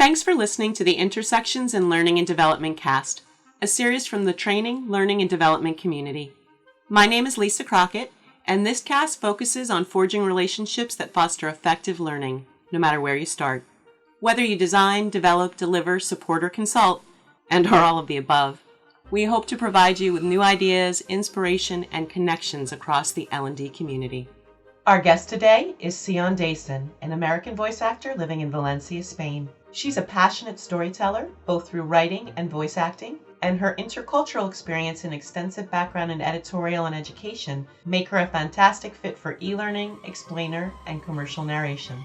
Thanks for listening to the Intersections in Learning and Development cast, a series from the training, learning, and development community. My name is Lisa Crockett, and this cast focuses on forging relationships that foster effective learning, no matter where you start. Whether you design, develop, deliver, support, or consult, and are all of the above, we hope to provide you with new ideas, inspiration, and connections across the L&D community. Our guest today is Sion Dayson, an American voice actor living in Valencia, Spain. She's a passionate storyteller, both through writing and voice acting, and her intercultural experience and extensive background in editorial and education make her a fantastic fit for e-learning, explainer, and commercial narration.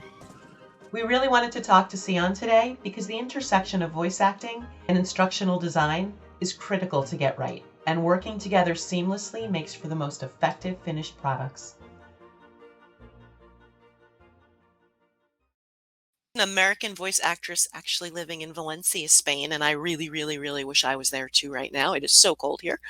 We really wanted to talk to Sion today because the intersection of voice acting and instructional design is critical to get right, and working together seamlessly makes for the most effective finished products. An American voice actress actually living in Valencia, Spain, and I really wish I was there too right now. It is so cold here.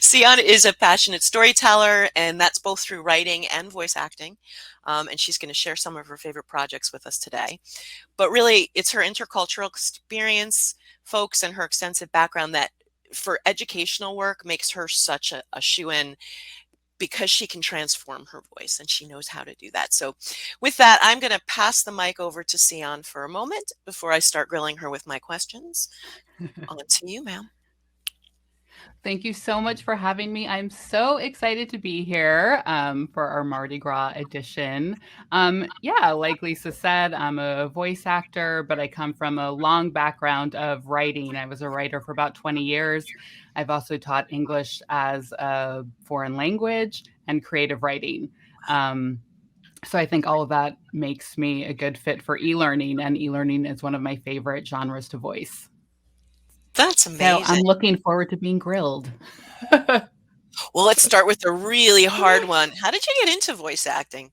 Sion is a passionate storyteller, and that's both through writing and voice acting. And she's going to share some of her favorite projects with us today. But really, it's her intercultural experience, folks, and her extensive background that for educational work makes her such a shoo-in, because she can transform her voice and she knows how to do that. So with that, I'm going to pass the mic over to Sion for a moment before I start grilling her with my questions. On to you, ma'am. Thank you so much for having me. I'm so excited to be here for our Mardi Gras edition. Like Lisa said, I'm a voice actor, but I come from a long background of writing. I was a writer for about 20 years. I've also taught English as a foreign language and creative writing. So I think all of that makes me a good fit for e-learning, and e-learning is one of my favorite genres to voice. That's amazing. So I'm looking forward to being grilled. Well, let's start with a really hard one. How did you get into voice acting?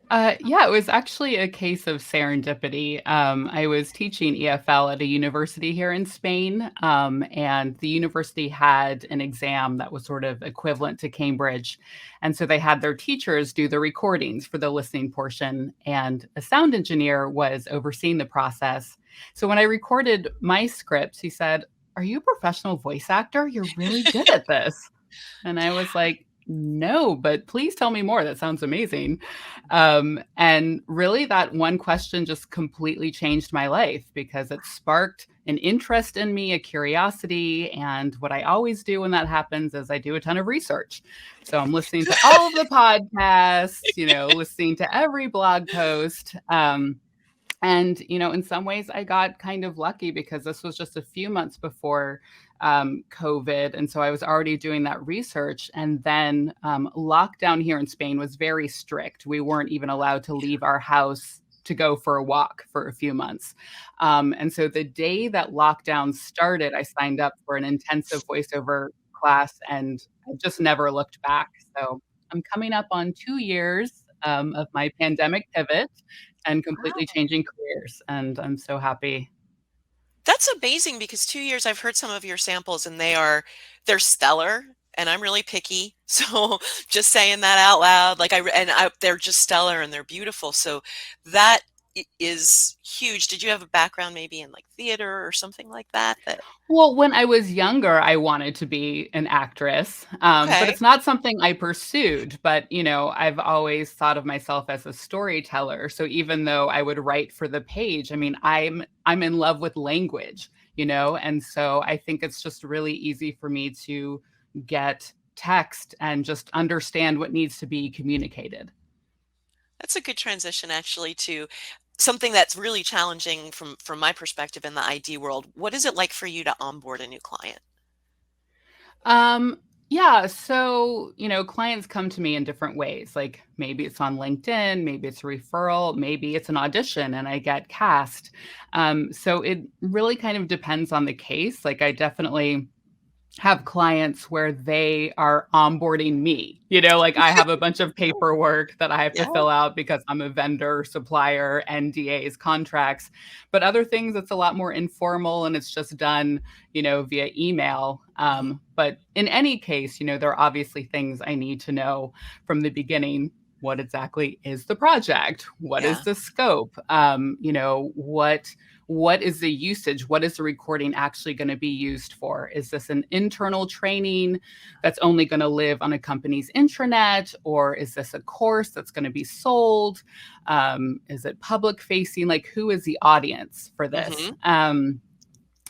It was actually a case of serendipity. I was teaching EFL at a university here in Spain, and the university had an exam that was sort of equivalent to Cambridge. And so they had their teachers do the recordings for the listening portion, and a sound engineer was overseeing the process. So when I recorded my scripts, he said, "Are you a professional voice actor? You're really good at this." And I was like, "No, but please tell me more. That sounds amazing." And really that one question just completely changed my life, because it sparked an interest in me, a curiosity. And what I always do when that happens is I do a ton of research. So I'm listening to all of the podcasts, listening to every blog post. And, in some ways I got kind of lucky, because this was just a few months before COVID. And so I was already doing that research. And then lockdown here in Spain was very strict. We weren't even allowed to leave our house to go for a walk for a few months. And so the day that lockdown started, I signed up for an intensive voiceover class, and I just never looked back. So I'm coming up on 2 years of my pandemic pivot and completely changing careers. And I'm so happy. That's amazing, because 2 years, I've heard some of your samples and they're stellar, and I'm really picky. So just saying that out loud, they're just stellar and they're beautiful. So that is huge. Did you have a background maybe in theater or something like that? Well, when I was younger, I wanted to be an actress, but it's not something I pursued. But, I've always thought of myself as a storyteller. So even though I would write for the page, I'm in love with language, and so I think it's just really easy for me to get text and just understand what needs to be communicated. That's a good transition, actually, to something that's really challenging from my perspective in the ID world. What is it like for you to onboard a new client? So, clients come to me in different ways. Like maybe it's on LinkedIn, maybe it's a referral, maybe it's an audition and I get cast. So it really kind of depends on the case. I definitely have clients where they are onboarding me, I have a bunch of paperwork that I have to fill out because I'm a vendor, supplier, NDAs, contracts, but other things, it's a lot more informal and it's just done, via email. But in any case, there are obviously things I need to know from the beginning what exactly is the project? What Yeah. is the scope? What is the usage? What is the recording actually going to be used for? Is this an internal training that's only going to live on a company's intranet? Or is this a course that's going to be sold? Is it public facing? Like, who is the audience for this?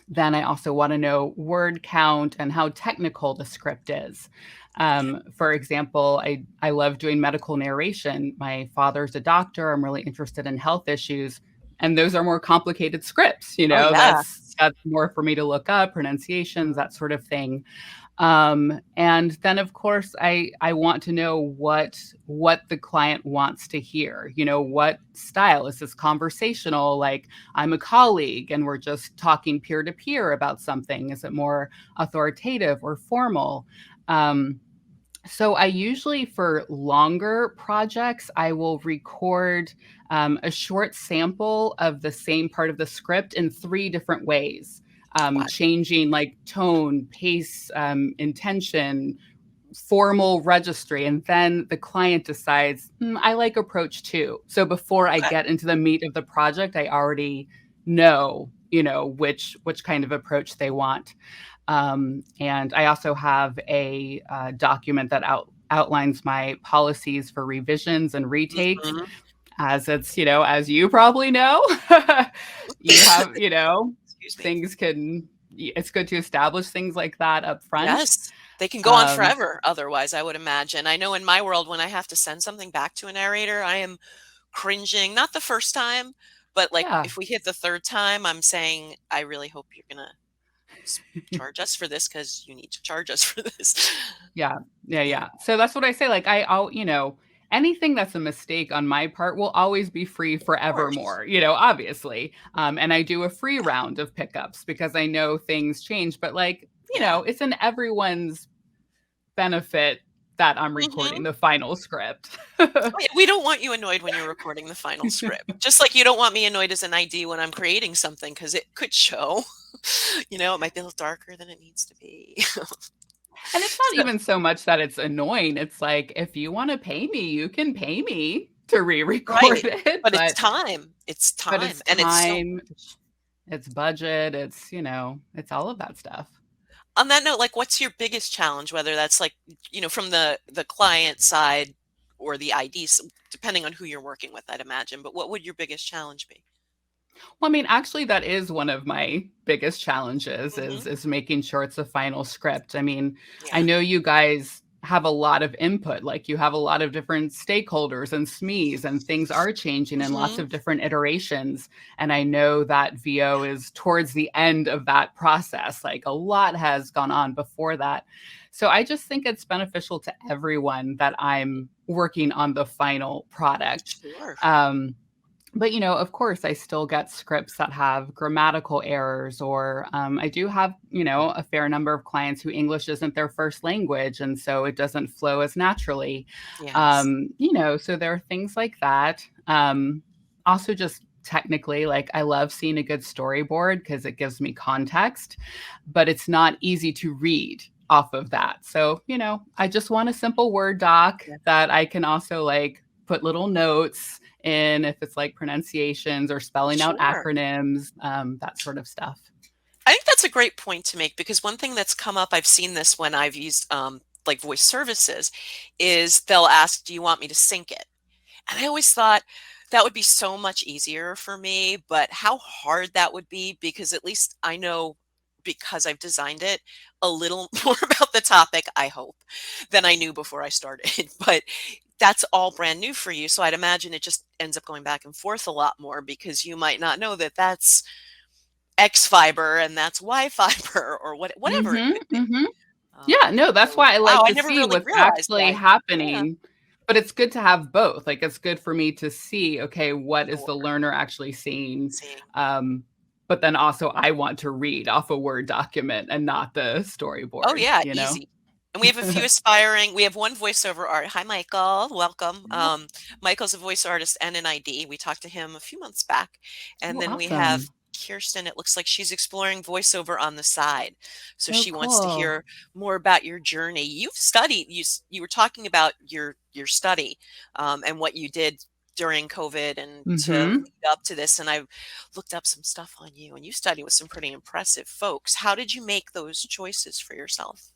Then I also want to know word count and how technical the script is. For example, I love doing medical narration. My father's a doctor. I'm really interested in health issues. And those are more complicated scripts, Oh, yeah. that's more for me to look up, pronunciations, that sort of thing. And then of course I want to know what the client wants to hear. What style is this? Conversational, like I'm a colleague and we're just talking peer to peer about something? Is it more authoritative or formal? So I usually, for longer projects, I will record a short sample of the same part of the script in 3 different ways, changing like tone, pace, intention, formal registry. And then the client decides, I like approach 2. So before I get into the meat of the project, I already know, which kind of approach they want. And I also have a document that outlines my policies for revisions and retakes, as it's, as you probably know, you have, things it's good to establish things like that up front. Yes. They can go on forever otherwise, I would imagine. I know in my world, when I have to send something back to a narrator, I am cringing, not the first time, but like if we hit the 3rd time, I'm saying, I really hope you're going to charge us for this, because you need to charge us for this. Yeah. So that's what I say. Like I'll, anything that's a mistake on my part will always be free forevermore, obviously. And I do a free round of pickups because I know things change, but like, it's in everyone's benefit that I'm recording the final script. We don't want you annoyed when you're recording the final script. Just like you don't want me annoyed as an ID when I'm creating something, because it could show, it might be a little darker than it needs to be. And it's not even so much that it's annoying. It's like, if you want to pay me, you can pay me to re-record it. But it's time. It's time. But it's time. It's budget. It's, it's all of that stuff. On that note, like, what's your biggest challenge, whether that's like, from the client side or the IDs, depending on who you're working with, I'd imagine. But what would your biggest challenge be? Well, I mean, actually, that is one of my biggest challenges is making sure it's a final script. I mean, I know you guys have a lot of input, like you have a lot of different stakeholders and SMEs, and things are changing in lots of different iterations. And I know that VO is towards the end of that process. Like a lot has gone on before that. So I just think it's beneficial to everyone that I'm working on the final product. Sure. But, of course, I still get scripts that have grammatical errors, or I do have, a fair number of clients who English isn't their first language. And so it doesn't flow as naturally, so there are things like that. Also, just technically, like I love seeing a good storyboard because it gives me context, but it's not easy to read off of that. So, I just want a simple Word doc that I can also like put little notes in if it's like pronunciations or spelling out acronyms, that sort of stuff. I think that's a great point to make, because one thing that's come up, I've seen this when I've used like voice services, is they'll ask, do you want me to sync it? And I always thought that would be so much easier for me, but how hard that would be, because at least I know, because I've designed it, a little more about the topic, I hope, than I knew before I started. But that's all brand new for you. So I'd imagine it just ends up going back and forth a lot more, because you might not know that that's X fiber and that's Y fiber or whatever. Yeah, no, that's why I like to see what's actually happening. Yeah. But it's good to have both. Like, it's good for me to see, okay, what is the learner actually seeing? But then also I want to read off a Word document and not the storyboard. Oh yeah, easy. And we have a few we have one voiceover art. Hi, Michael. Welcome. Michael's a voice artist and an ID. We talked to him a few months back. And then we have Kirsten, it looks like she's exploring voiceover on the side. So Oh, she wants to cool. hear more about your journey. You've studied, you were talking about your study and what you did during COVID and to Hmm. lead up to this. And I've looked up some stuff on you, and you study with some pretty impressive folks. How did you make those choices for yourself?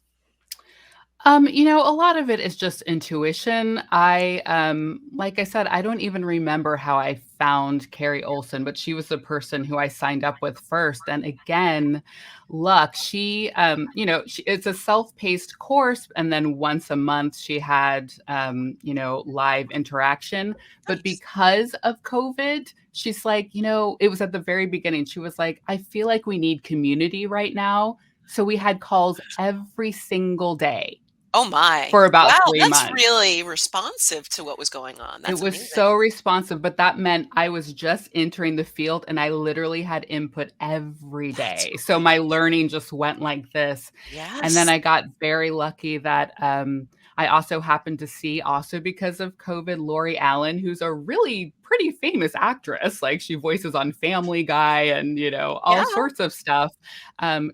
A lot of it is just intuition. Like I said, I don't even remember how I found Carrie Olson, but she was the person who I signed up with first. And again, luck. It's a self-paced course, and then once a month she had, live interaction. But Nice. because of COVID, she's like, it was at the very beginning. She was like, I feel like we need community right now. So we had calls every single day Oh my. for about Wow, 3 that's months. really responsive to what was going on. It That's was amazing. so responsive, but that meant I was just entering the field and I literally had input every That's day. So great. my learning just went like this. And then Yes. I got very lucky that I also happened to see, also because of COVID, Lori Allen, who's a really pretty famous actress. Like, she voices on Family Guy and, Yeah, all sorts of stuff.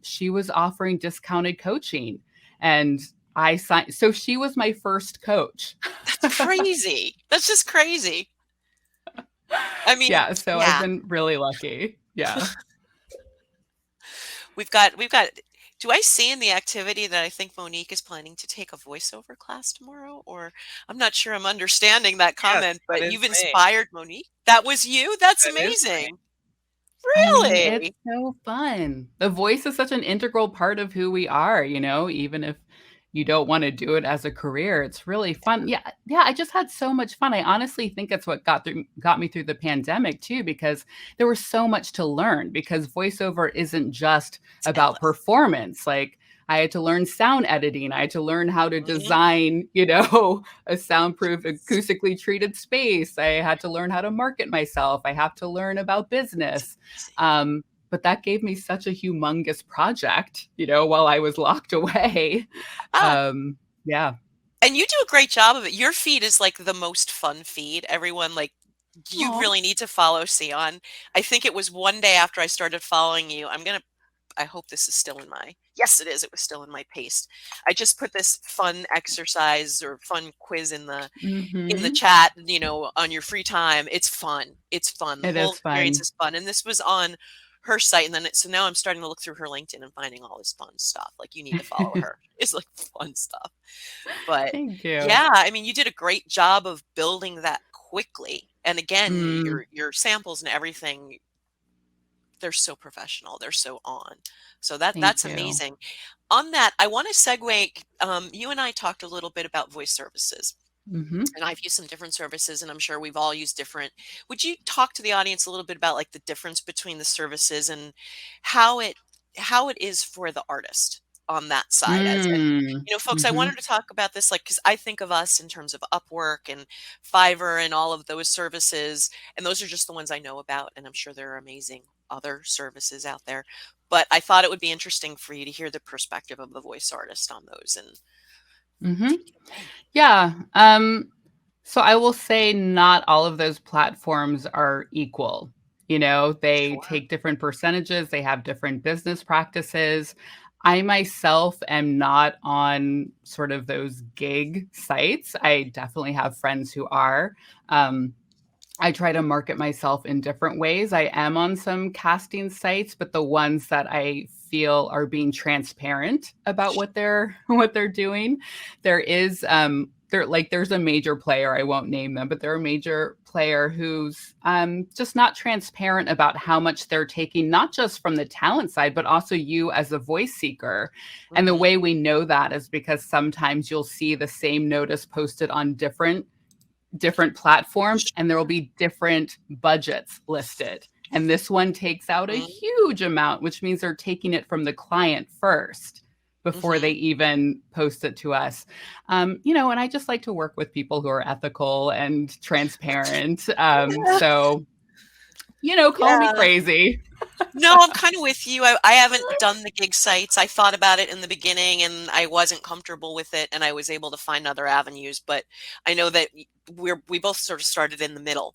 She was offering discounted coaching. And I signed, so she was my first coach. that's crazy. That's just crazy. I mean, Yeah, so I've yeah. been really lucky. Yeah. We've got do I see in the activity that I think Monique is planning to take a voiceover class tomorrow? Or I'm not sure I'm understanding that Yes, comment, that but is you've me. inspired Monique. That was you? That's That is me. amazing. I mean, it's Really? so fun. The voice is such an integral part of who we are, even if you don't wanna do it as a career, it's really fun. Yeah, yeah, I just had so much fun. I honestly think it's what got me through the pandemic too, because there was so much to learn, because voiceover isn't just It's about endless. performance. Like, I had to learn sound editing. I had to learn how to Mhm. design, a soundproof, acoustically treated space. I had to learn how to market myself. I have to learn about business. Amazing. But that gave me such a humongous project, while I was locked away. Ah, Yeah. and you do a great job of it. Your feed is like the most fun feed. Everyone, like, you Aw. really need to follow Sion. I think it was one day after I started following you. I hope this is still in my, yes, it is. It was still in my paste. I just put this fun exercise or fun quiz in the Mhm. chat, on your free time. It's fun. It's fun. The It whole is experience fun. is fun. And this was on her site. And then so now I'm starting to look through her LinkedIn and finding all this fun stuff. Like, you need to follow her. It's like fun stuff. But Thank you. yeah, I mean, you did a great job of building that quickly. And again, Mm, your samples and everything, they're so professional. They're so on. So that's thank you. amazing. On that, I want to segue. You and I talked a little bit about voice services, Mhm. and I've used some different services, and I'm sure we've all used different. Would you talk to the audience a little bit about, like, the difference between the services and how it how it is for the artist on that side? As and Mm. folks, I Mhm. wanted to talk about this, like, because I think of us in terms of Upwork and Fiverr and all of those services, and those are just the ones I know about, and I'm sure there are amazing other services out there. But I thought it would be interesting for you to hear the perspective of the voice artist on those and Mhm. take it away. Yeah. So I will say not all of those platforms are equal. They Sure. take different percentages, they have different business practices. I myself am not on sort of those gig sites. I definitely have friends who are. Um, I try to market myself in different ways. I am on some casting sites, but the ones that I feel are being transparent about what they're what they're doing. There's a major player, I won't name them, but they're a major player who's just not transparent about how much they're taking, not just from the talent side, but also you as a voice seeker. And the Mhm. way we know that is because sometimes you'll see the same notice posted on different platforms, and there will be different budgets listed. And this one takes out a Mhm. huge amount, which means they're taking it from the client first before they Mhm. even post it to us. And I just like to work with people who are ethical and transparent. So, call me Yeah. crazy. No, I'm kind of with you. I haven't done the gig sites. I thought about it in the beginning and I wasn't comfortable with it, and I was able to find other avenues. But I know that we both sort of started in the middle.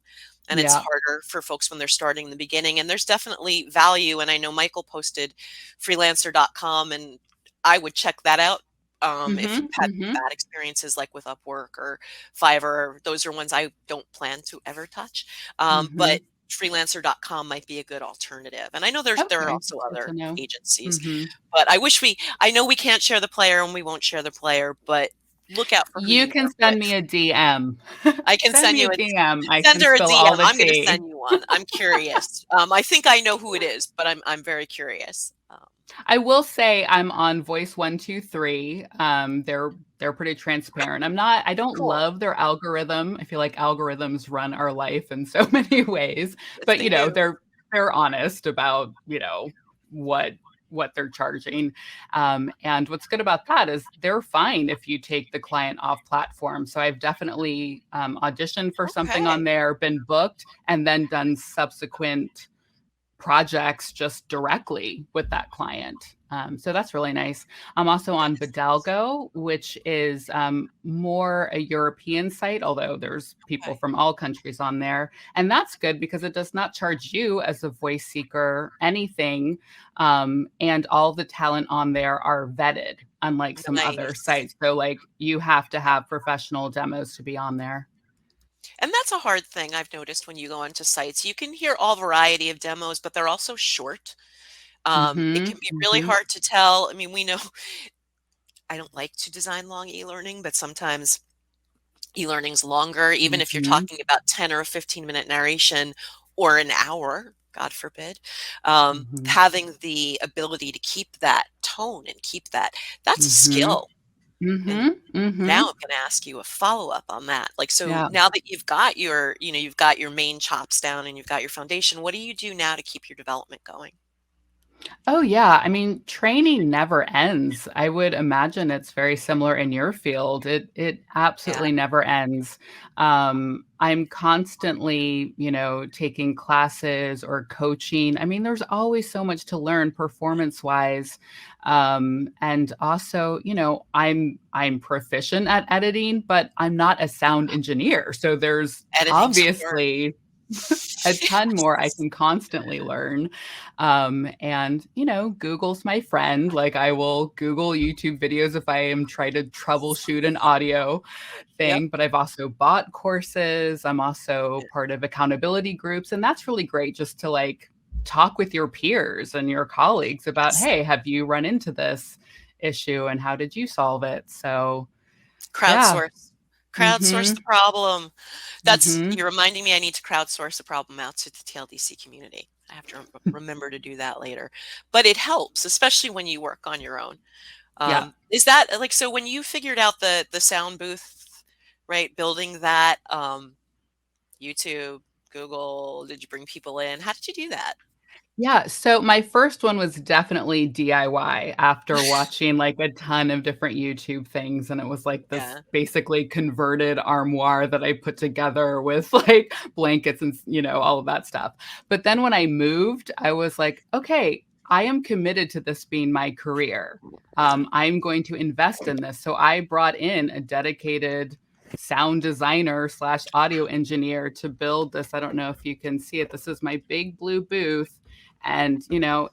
and it's Yeah. harder for folks when they're starting in the beginning. And there's definitely value. And I know Michael posted freelancer.com, and I would check that out. If you've Mhm. had Mhm. bad experiences like with Upwork or Fiverr, those are ones I don't plan to ever touch. But Mhm. freelancer.com might be a good alternative. And I know there are Okay, also that's good to other know. agencies, Mhm. but I know we can't share the player and we won't share the player, but look out for who You you can work send with. me a DM. I can Send send me you a a DM. I Send can her a spill all DM. the I'm going to tea. send you one. I'm curious. I think I know who it is, but I'm very curious. I will say I'm on Voice 123. They're pretty transparent. I don't Cool. love their algorithm. I feel like algorithms run our life in so many ways, Yes, but they do. they're honest about, what what they're charging. And what's good about that is they're fine if you take the client off platform. So I've definitely auditioned for something on Okay. there, been booked, and then done subsequent projects just directly with that client. So that's really nice. I'm also That on is Bidalgo, which is more a European site, although there's people okay. from all countries on there. And that's good because it does not charge you as a voice seeker anything. And all the talent on there are vetted, unlike some other Nice. sites. So, like, you have to have professional demos to be on there. And that's a hard thing I've noticed when you go onto sites. You can hear all variety of demos, but they're also short. It Hmm. can be really Hmm. hard to tell. I mean, we know I don't like to design long e-learning, but sometimes e-learning's longer, even if you're Hmm. talking about 10 or a 15-minute narration or an hour, God forbid. Hmm. Having the ability to keep that tone and keep that's a Hmm. skill. And Mhm, now mhm. I'm going to ask you a follow-up on that. Like, so Yeah. now that you've got your main chops down and you've got your foundation, what do you do now to keep your development going? Oh, yeah. I mean, training never ends. I would imagine it's very similar in your field. It Yeah, absolutely never ends. I'm constantly, taking classes or coaching. I mean, there's always so much to learn performance-wise. And also, I'm proficient at editing, but I'm not a sound engineer. So there's editing's hard. obviously a ton more I can constantly learn. And, Google's my friend. Like, I will Google YouTube videos if I am trying to troubleshoot an audio Yep. thing, but I've also bought courses. I'm also Yeah. part of accountability groups. And that's really great just to like talk with your peers and your colleagues about, Yes. hey, have you run into this issue and how did you solve it? So, yeah. Crowdsource. Crowdsource Mm-hmm. the problem. Mm-hmm. You're reminding me I need to crowdsource the problem out to the TLDC community. I have to remember to do that later. But it helps, especially when you work on your own. Yeah. Is that like, so when you figured out the sound booth, right, building that, YouTube, Google, did you bring people in? How did you do that? Yeah, so my first one was definitely DIY after watching, like, a ton of different YouTube things, and it was, like, this Yeah. basically converted armoire that I put together with, like, blankets and all of that stuff. But then when I moved, I was like, "Okay, I am committed to this being my career. Yeah. I'm going to invest in this." So I brought in a dedicated sound designer slash audio engineer to build this. I don't know if you can see it. This is my big blue booth and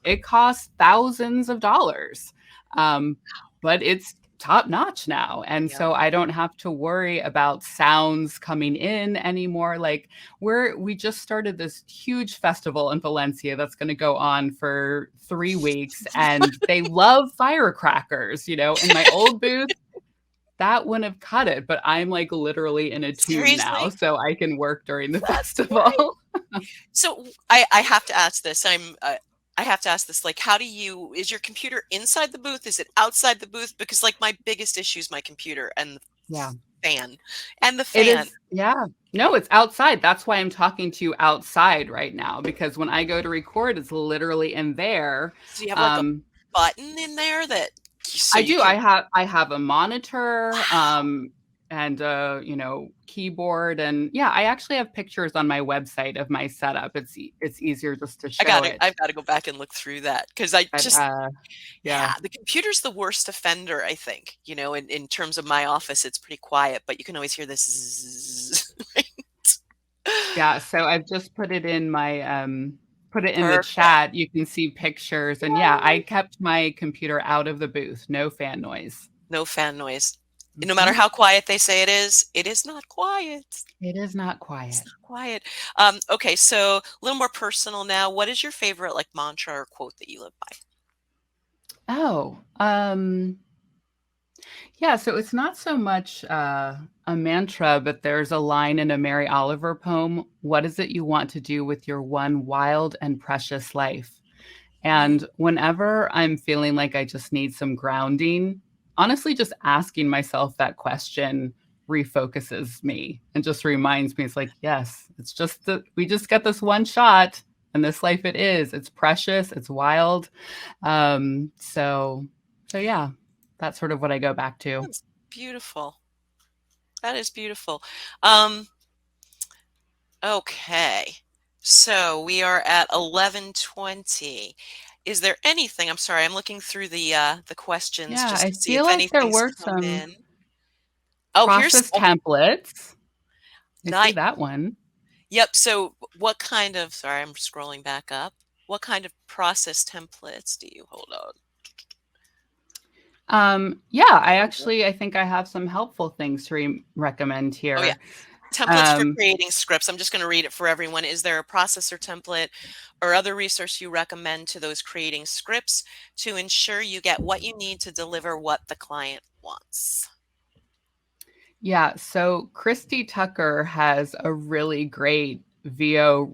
it costs thousands of dollars, but it's top notch now, and Yep. so I don't have to worry about sounds coming in anymore. Like, we just started this huge festival in Valencia that's going to go on for 3 weeks, and they love firecrackers. In my old booth, that wouldn't have cut it, but I'm like literally in a tube now, Seriously? so I can work during the That's great. festival. So I have to ask this. I have to ask this. Like, is your computer inside the booth? Is it outside the booth? Because like my biggest issue is my computer and the Yeah. fan, and the It fan. is, yeah. No, it's outside. That's why I'm talking to you outside right now, because when I go to record, it's literally in there. So you have like a Um, button in there so I you do. can. I have a monitor, Wow. and keyboard, and yeah, I actually have pictures on my website of my setup. It's easier just to show it. I've got to go back and look through that because I But just, yeah. yeah, the computer's the worst offender, I think. In terms of my office, it's pretty quiet, but you can always hear this. Zzz. Yeah, so I've just put it in my put it in the Perfect. chat. You can see pictures. And yeah, I kept my computer out of the booth. No fan noise. No fan noise. No matter Mhm. how quiet they say it is not quiet. It is not It's quiet. not quiet. Okay, so a little more personal now. What is your favorite like mantra or quote that you live by? Oh, yeah, so it's not so much a mantra, but there's a line in a Mary Oliver poem. What is it you want to do with your one wild and precious life? Mm, And whenever I'm feeling like I just need some grounding, honestly, just asking myself that question refocuses me and just reminds me it's like, yes, it's just that we just get this one shot and this life it is. It's precious, it's wild. So yeah, that's sort of what I go back to. that's beautiful. That is beautiful. Um, okay. So we are at 11:20. Is there anything, I'm sorry, I'm looking through the questions Yeah, just I to see feel if like there anything's were come some in. Oh, here's process templates. I see nice. that one. Yep. So what kind of, sorry, I'm scrolling back up. What kind of process templates do you hold on? Yeah, I think I have some helpful things to recommend Oh yeah. here. Templates for Um, creating scripts. I'm just going to read it for everyone. Is there a process or template or other resource you recommend to those creating scripts to ensure you get what you need to deliver what the client wants? yeah, so Christy Tucker has a really great VO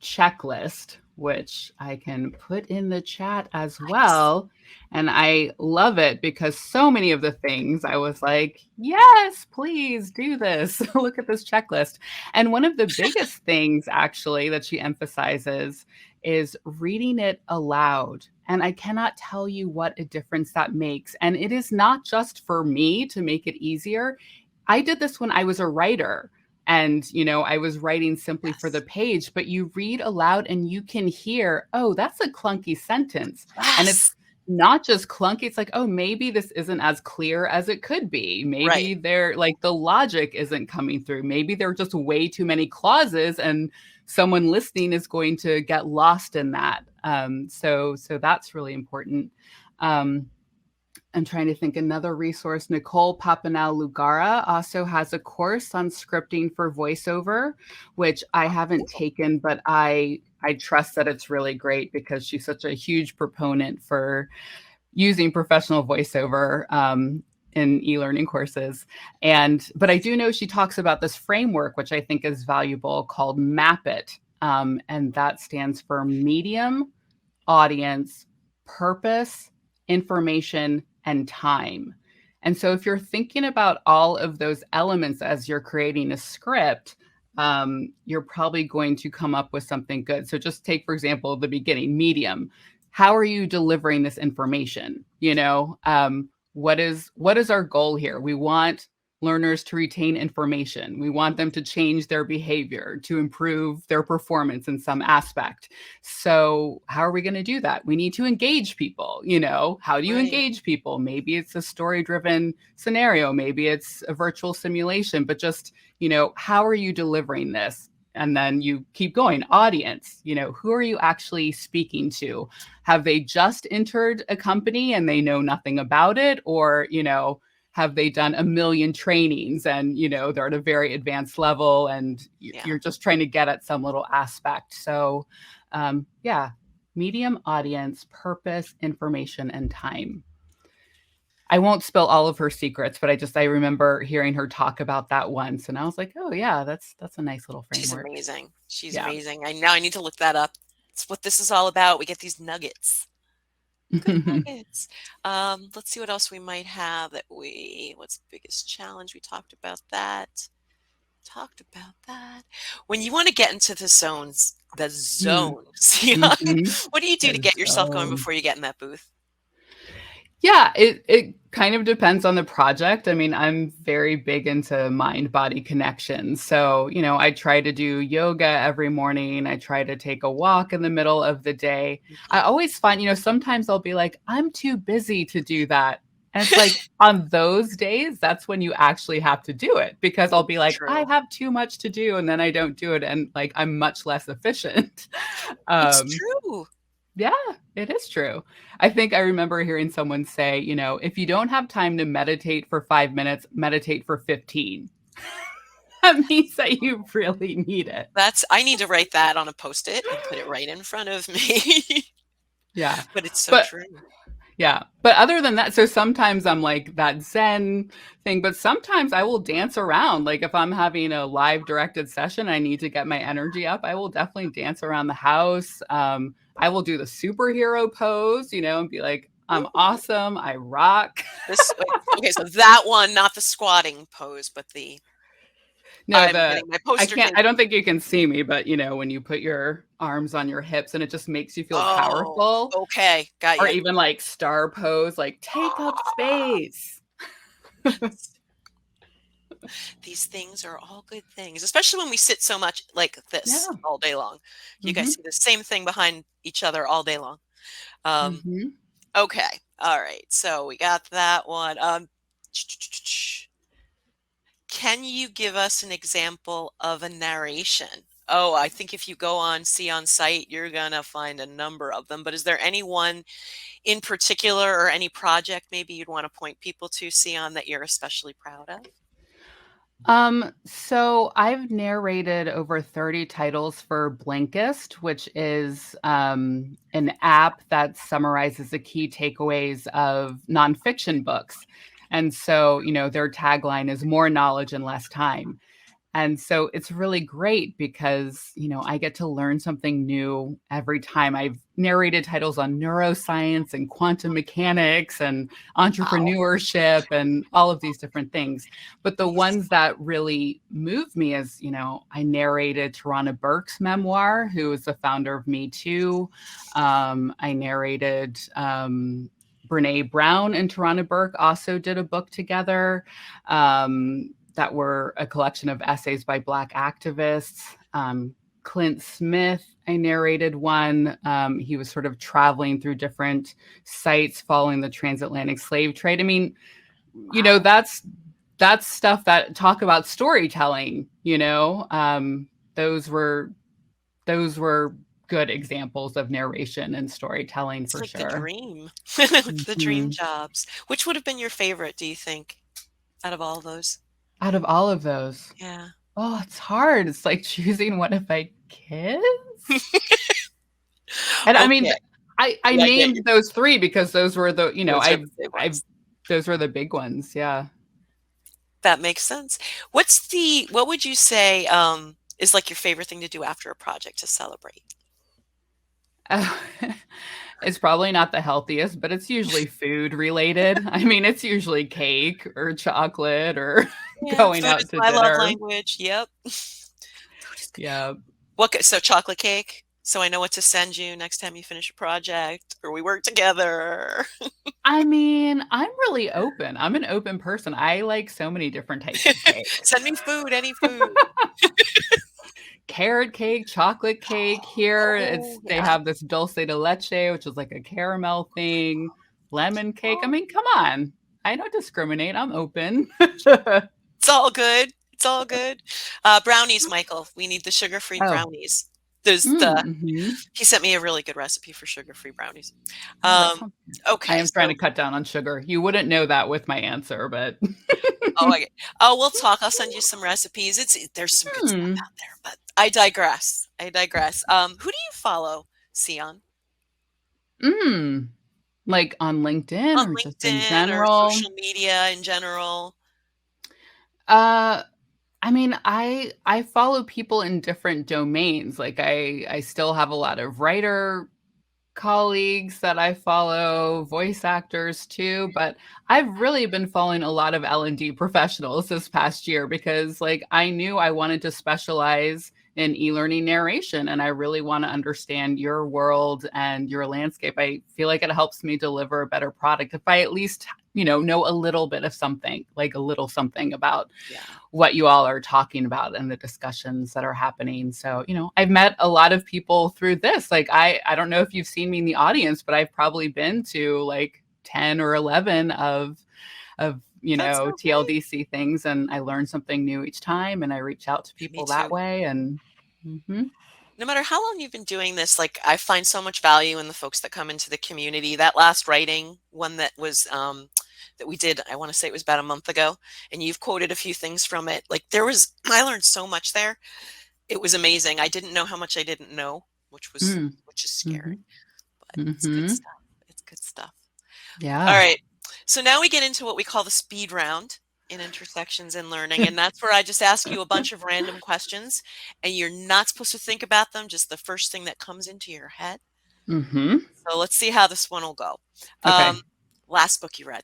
checklist, which I can put in the chat as Nice. well. And I love it because so many of the things I was like, yes, please do this. Look at this checklist. And one of the biggest things actually that she emphasizes is reading it aloud. And I cannot tell you what a difference that makes. And it is not just for me to make it easier. I did this when I was a writer and, I was writing simply for the Yes. page, but you read aloud and you can hear, oh, that's a clunky sentence. And Yes. it's not just clunky. It's like, oh, maybe this isn't as clear as it could be. Right. Maybe they're like the logic isn't coming through. Maybe there are just way too many clauses and someone listening is going to get lost in that. So that's really important. Um, I'm trying to think another resource. Nicole Papanel Lugara also has a course on scripting for voiceover, which I haven't taken, but I trust that it's really great because she's such a huge proponent for using professional voiceover in e-learning courses. But I do know she talks about this framework, which I think is valuable, called MAP IT. And that stands for medium, audience, purpose, information, and time. And so if you're thinking about all of those elements as you're creating a script, you're probably going to come up with something good. So just take, for example, the beginning, medium. How are you delivering this information? What is our goal here? We want learners to retain information. We want them to change their behavior, to improve their performance in some aspect. So how are we going to do that? We need to engage people. How do you Right. engage people? Maybe it's a story-driven scenario. Maybe it's a virtual simulation, but just, how are you delivering this? And then you keep going. Audience, who are you actually speaking to? Have they just entered a company and they know nothing about it? Or, have they done a million trainings and, they're at a very advanced level and Yeah. you're just trying to get at some little aspect. So, yeah, medium, audience, purpose, information, and time. I won't spill all of her secrets, but I remember hearing her talk about that once, and I was like, oh yeah, that's a nice little She's framework. amazing. She's Yeah. amazing. I need to look that up. It's what this is all about. We get these nuggets. Good nuggets. Let's see what else we might have what's the biggest challenge? We talked about that. When you want to get into the zones, Sion, Mhm. what do you do to get yourself going So before you get in that booth? yeah, it kind of depends on the project. I mean, I'm very big into mind-body connections. So, I try to do yoga every morning. I try to take a walk in the middle of the day. I Mhm. always find, sometimes I'll be like, I'm too busy to do that. And it's like on those days, that's when you actually have to do it, because I'll be like, I True. have too much to do, and then I don't do it, and like I'm much less efficient. It's Um, true. yeah, it is true. I think I remember hearing someone say, if you don't have time to meditate for 5 minutes, meditate for 15. That means that you really need it. I need to write that on a Post-it and put it right in front of me. Yeah. But it's so But true. yeah. But other than that, so sometimes I'm like that Zen thing, but sometimes I will dance around. Like if I'm having a live directed session, I need to get my energy up. I will definitely dance around the house. I will do the superhero pose, and be like, I'm awesome. I rock. Okay, so that one, not the squatting pose, but No, I'm getting my poster. I don't think you can see me, but when you put your arms on your hips and it just makes you feel Oh, powerful. okay, got Or you. even like star pose, like take up space. These things are all good things, especially when we sit so much like this Yeah. all day long. You guys see the same thing behind each other all day long. Okay, all right. So we got that one. Can you give us an example of a narration? Oh, I think if you go on Sion site, you're gonna find a number of them. But is there any one in particular, or any project maybe you'd want to point people to, Sion, that you're especially proud of? So I've narrated over 30 titles for Blinkist, which is an app that summarizes the key takeaways of nonfiction books. And so, their tagline is more knowledge in less time. And so it's really great because, I get to learn something new every time. I've narrated titles on neuroscience and quantum mechanics and entrepreneurship and all of these different things. But the ones that really move me is, I narrated Tarana Burke's memoir, who is the founder of Me Too. I narrated Brene Brown and Tarana Burke also did a book together. That were a collection of essays by Black activists. Clint Smith, I narrated one. He was sort of traveling through different sites following the transatlantic slave trade. I mean, that's stuff that talk about storytelling, those were good examples of narration and storytelling for sure. The dream, the dream jobs. Which would have been your favorite, do you think, out of all of those? Out of all of those. Yeah. Oh, it's hard. It's like choosing one of my kids. And I mean, I named those three because those were the, those were the big ones. Yeah. That makes sense. What would you say is like your favorite thing to do after a project to celebrate? It's probably not the healthiest, but it's usually food related. I mean, it's usually cake or chocolate or going out to dinner. My love language. Yep. Yeah. So chocolate cake. So I know what to send you next time you finish a project or we work together. I mean, I'm really open. I'm an open person. I like so many different types of cake. Send me food, any food. Carrot cake, chocolate cake. Here, they have this dulce de leche, which is like a caramel thing. Lemon cake. I mean, come on. I don't discriminate. I'm open. It's all good. It's all good. Brownies, Michael. We need the sugar-free brownies. There's he sent me a really good recipe for sugar-free brownies. Okay. I am trying to cut down on sugar. You wouldn't know that with my answer, but we'll talk. I'll send you some recipes. There's some good stuff out there, but I digress. Who do you follow, Sion? Like on LinkedIn or just in general? Or social media in general? I mean, I follow people in different domains. Like I still have a lot of writer colleagues that I follow, voice actors too, but I've really been following a lot of L&D professionals this past year because like I knew I wanted to specialize in e-learning narration and I really want to understand your world and your landscape. I feel like it helps me deliver a better product if I at least know a little bit of something, like a little something about what you all are talking about and the discussions that are happening. So, I've met a lot of people through this. Like, I don't know if you've seen me in the audience, but I've probably been to like 10 or 11 of That's so great. TLDC things, and I learn something new each time, and I reach out to people that way. And no matter how long you've been doing this, like I find so much value in the folks that come into the community. That last writing one that was that we did, I want to say it was about a month ago, and you've quoted a few things from it. Like I learned so much there. It was amazing. I didn't know how much I didn't know, which is scary, but it's good stuff. It's good stuff. Yeah. All right. So now we get into what we call the speed round in Intersections in Learning. And that's where I just ask you a bunch of random questions, and you're not supposed to think about them, just the first thing that comes into your head. So let's see how this one will go. Okay. Last book you read?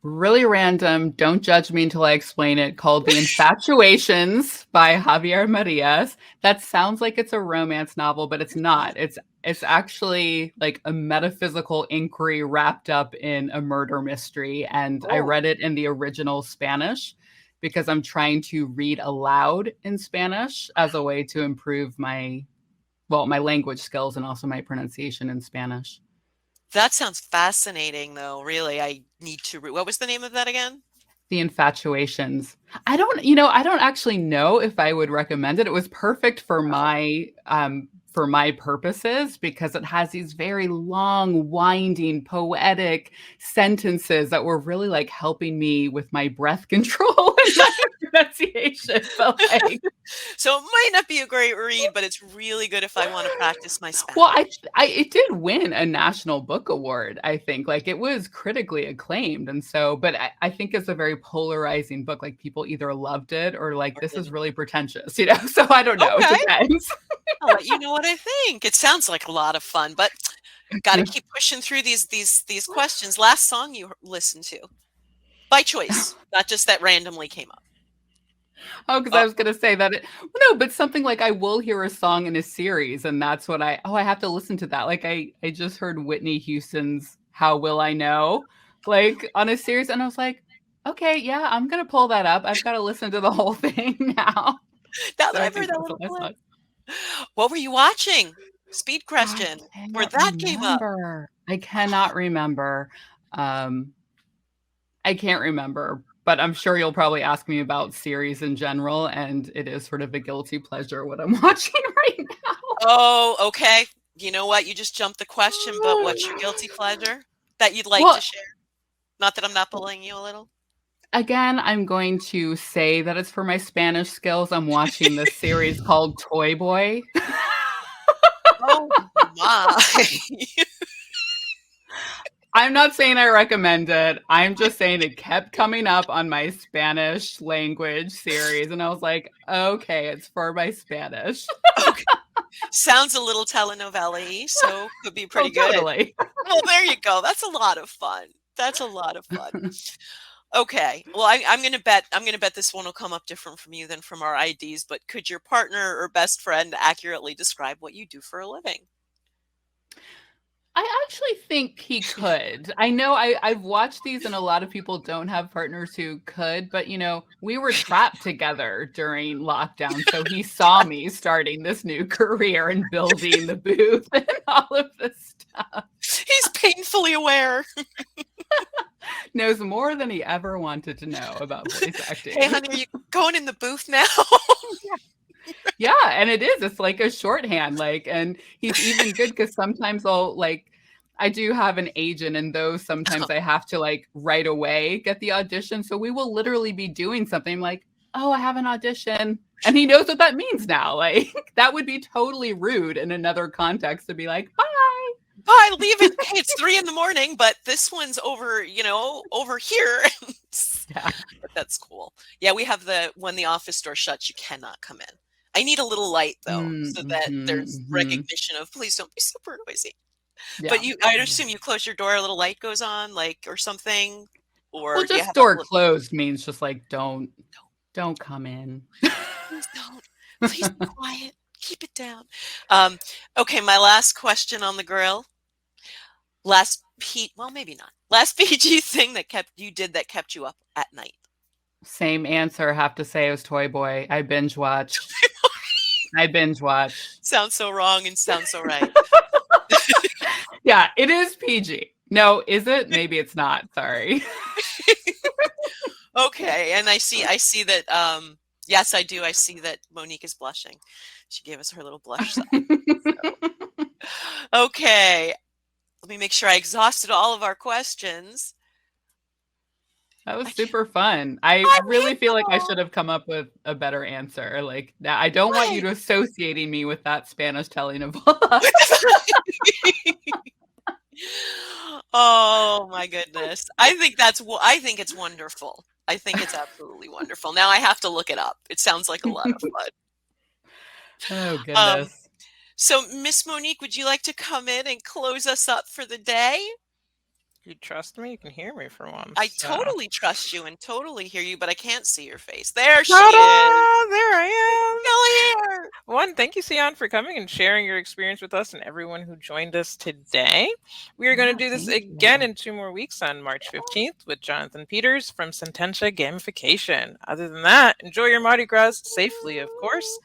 Really random, don't judge me until I explain it, called The Infatuations by Javier Marias. That sounds like it's a romance novel, but it's not. It's actually like a metaphysical inquiry wrapped up in a murder mystery. And I read it in the original Spanish because I'm trying to read aloud in Spanish as a way to improve my language skills and also my pronunciation in Spanish. That sounds fascinating, though. Really, I need to read. What was the name of that again? The Infatuations. I don't actually know if I would recommend it. It was perfect for my purposes because it has these very long, winding, poetic sentences that were really like helping me with my breath control and my pronunciation. So it might not be a great read, but it's really good if I want to practice my Spanish. Well, it did win a National Book Award, I think. Like it was critically acclaimed. And so, but I think it's a very polarizing book. Like people either loved it or like, this is really pretentious, So I don't know. Okay. It depends. I'll let you know what I think. It sounds like a lot of fun, but got to keep pushing through these questions. Last song you listened to by choice, not just that randomly came up. Oh, because I was going to say that. No, but something like I will hear a song in a series, and that's what I have to listen to that. Like I just heard Whitney Houston's "How Will I Know," like on a series, and I was like, okay, yeah, I'm going to pull that up. I've got to listen to the whole thing now. Now that I've heard that little clip. What were you watching? Speed question. Where that came up. I cannot remember. I can't remember, but I'm sure you'll probably ask me about series in general, and it is sort of a guilty pleasure what I'm watching right now. Oh, okay. You know what? You just jumped the question, but what's your guilty pleasure that you'd like to share? Not that I'm not bullying you a little. Again, I'm going to say that it's for my Spanish skills. I'm watching this series called Toy Boy. Oh my. I'm not saying I recommend it. I'm just saying it kept coming up on my Spanish language series. And I was like, okay, it's for my Spanish. Okay. Sounds a little telenovela-y, so could be pretty good. Totally. Well, there you go. That's a lot of fun. Okay. Well, I'm gonna bet this one will come up different from you than from our IDs, but could your partner or best friend accurately describe what you do for a living? I actually think he could. I know I've watched these and a lot of people don't have partners who could, but we were trapped together during lockdown. So he saw me starting this new career and building the booth and all of this stuff. He's painfully aware. Knows more than he ever wanted to know about voice acting. Hey, honey, are you going in the booth now? Yeah, and it is. It's like a shorthand, and he's even good because sometimes I do have an agent, and those sometimes I have to right away get the audition. So we will literally be doing something like, oh, I have an audition. And he knows what that means now. That would be totally rude in another context to be like, bye. Bye, leave it. Hey, it's 3 a.m, but this one's over, over here. Yeah. But that's cool. Yeah, we have when the office door shuts, you cannot come in. I need a little light though, so that there's recognition of please don't be super noisy. Yeah. But I'd assume you close your door, a little light goes on, or something. Or well, just door closed means just don't come in. Please don't. Please be quiet. Keep it down. Okay, my last question on the grill. Maybe not. Last PG thing that kept you up at night. Same answer. Have to say it was Toy Boy. I binge watched. Sounds so wrong and sounds so right. Yeah, it is PG. No, is it? Maybe it's not. Sorry. Okay, and I see that, yes, I do. I see that Monique is blushing. She gave us her little blush sign. Okay, let me make sure I exhausted all of our questions. That was super fun. I really feel like I should have come up with a better answer. Like, I don't want you to associating me with that Spanish telenovela. Oh my goodness. I think it's wonderful. I think it's absolutely wonderful. Now I have to look it up. It sounds like a lot of fun. Oh, goodness. So Miss Monique, would you like to come in and close us up for the day? You trust me? You can hear me for once. I totally trust you and totally hear you, but I can't see your face. There she Ta-da! is. There I am. Still here. One, thank you, Sion, for coming and sharing your experience with us and everyone who joined us today. We are going to do this again in 2 more weeks on March 15th with Jonathan Peters from Sententia Gamification. Other than that, enjoy your Mardi Gras safely, of course,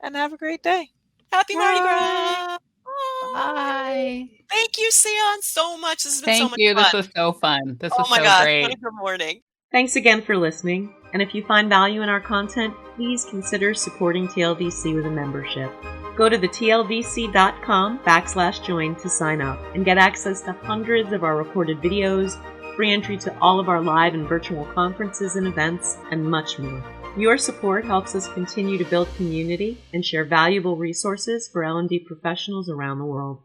and have a great day. Happy Mardi Gras. Bye. Thank you, Sion, so much. This has been so much Thank you. fun. This was so fun. This was my so gosh, great. what a good morning. Thanks again for listening, and if you find value in our content, please consider supporting TLVC with a membership. Go to the tlvc.com/join to sign up and get access to hundreds of our recorded videos, free entry to all of our live and virtual conferences and events, and much more. Your support helps us continue to build community and share valuable resources for L&D professionals around the world.